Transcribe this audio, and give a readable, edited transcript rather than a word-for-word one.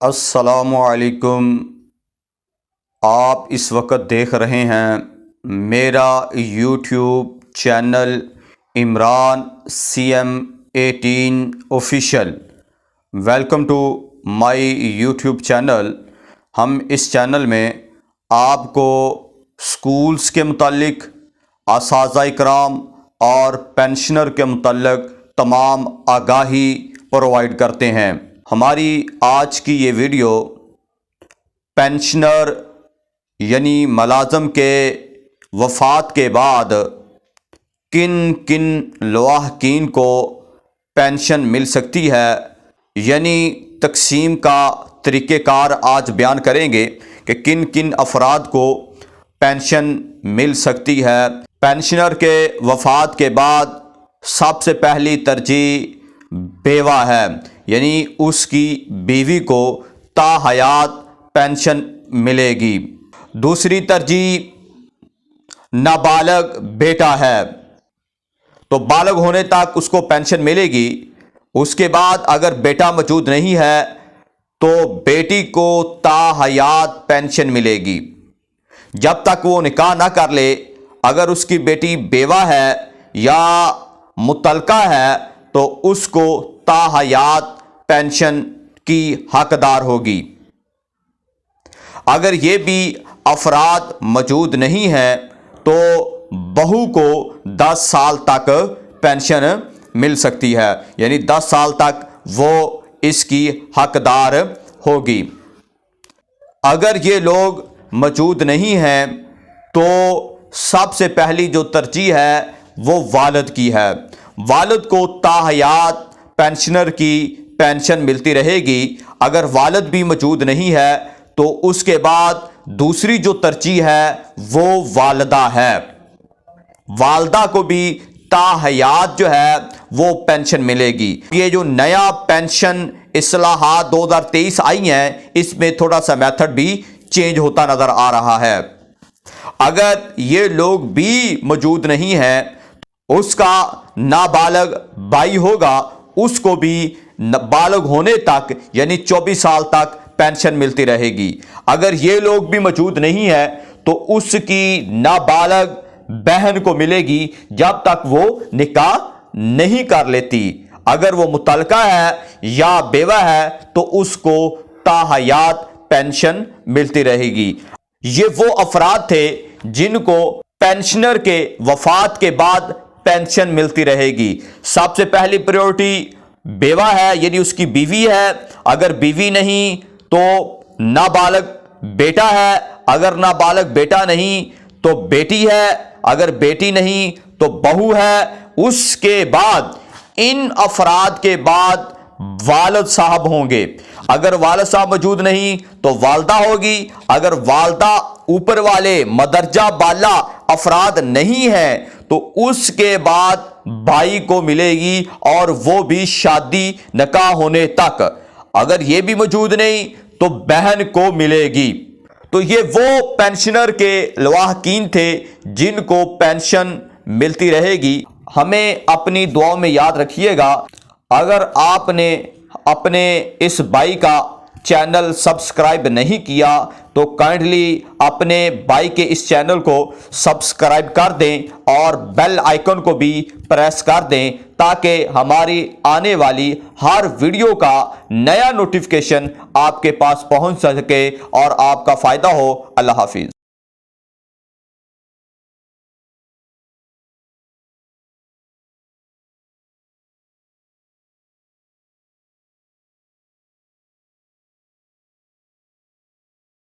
السلام علیکم۔ آپ اس وقت دیکھ رہے ہیں میرا YouTube channel Imran CM18 official. Welcome to my YouTube channel. ہم اس چینل میں آپ کو سکولز کے متعلق، اساتذہ کرام اور پینشنر کے متعلق تمام آگاہی پرووائڈ کرتے ہیں۔ ہماری آج کی یہ ویڈیو پینشنر یعنی ملازم کے وفات کے بعد کن کن لواحقین کو پینشن مل سکتی ہے، یعنی تقسیم کا طریقہ کار آج بیان کریں گے کہ کن کن افراد کو پینشن مل سکتی ہے۔ پینشنر کے وفات کے بعد سب سے پہلی ترجیح بیوہ ہے، یعنی اس کی بیوی کو تا حیات پینشن ملے گی۔ دوسری ترجیح نابالغ بیٹا ہے تو بالغ ہونے تک اس کو پینشن ملے گی۔ اس کے بعد اگر بیٹا موجود نہیں ہے تو بیٹی کو تا حیات پینشن ملے گی جب تک وہ نکاح نہ کر لے۔ اگر اس کی بیٹی بیوہ ہے یا مطلقہ ہے تو اس کو تا حیات پینشن کی حقدار ہوگی۔ اگر یہ بھی افراد موجود نہیں ہیں تو بہو کو 10 سال تک پینشن مل سکتی ہے، یعنی 10 سال تک وہ اس کی حقدار ہوگی۔ اگر یہ لوگ موجود نہیں ہیں تو سب سے پہلی جو ترجیح ہے وہ والد کی ہے۔ والد کو تا حیات پینشنر کی پینشن ملتی رہے گی۔ اگر والد بھی موجود نہیں ہے تو اس کے بعد دوسری جو ترجیح ہے وہ والدہ ہے۔ والدہ کو بھی تا حیات جو ہے وہ پینشن ملے گی۔ یہ جو نیا پینشن اصلاحات 2023 آئی ہیں، اس میں تھوڑا سا میتھڈ بھی چینج ہوتا نظر آ رہا ہے۔ اگر یہ لوگ بھی موجود نہیں ہیں، اس کا نابالغ بھائی ہوگا، اس کو بھی بالغ ہونے تک یعنی 24 سال تک پینشن ملتی رہے گی۔ اگر یہ لوگ بھی موجود نہیں ہے تو اس کی نابالغ بہن کو ملے گی جب تک وہ نکاح نہیں کر لیتی۔ اگر وہ مطلقہ ہے یا بیوہ ہے تو اس کو تا حیات پینشن ملتی رہے گی۔ یہ وہ افراد تھے جن کو پینشنر کے وفات کے بعد پینشن ملتی رہے گی۔ سب سے پہلی پریورٹی بیوہ ہے، یعنی اس کی بیوی ہے۔ اگر بیوی نہیں تو نابالغ بیٹا ہے، اگر نابالغ بیٹا نہیں تو بیٹی ہے، اگر بیٹی نہیں تو بہو ہے۔ اس کے بعد ان افراد کے بعد والد صاحب ہوں گے۔ اگر والد صاحب موجود نہیں تو والدہ ہوگی۔ اگر والدہ اوپر والے مدرجہ بالا افراد نہیں ہیں تو اس کے بعد بھائی کو ملے گی، اور وہ بھی شادی نکاح ہونے تک۔ اگر یہ بھی موجود نہیں تو بہن کو ملے گی۔ تو یہ وہ پینشنر کے لواحقین تھے جن کو پینشن ملتی رہے گی۔ ہمیں اپنی دعاؤں میں یاد رکھیے گا۔ اگر آپ نے اپنے اس بھائی کا چینل سبسکرائب نہیں کیا تو کائنڈلی اپنے بھائی کے اس چینل کو سبسکرائب کر دیں اور بیل آئیکن کو بھی پریس کر دیں تاکہ ہماری آنے والی ہر ویڈیو کا نیا نوٹیفیکیشن آپ کے پاس پہنچ سکے اور آپ کا فائدہ ہو۔ اللہ حافظ۔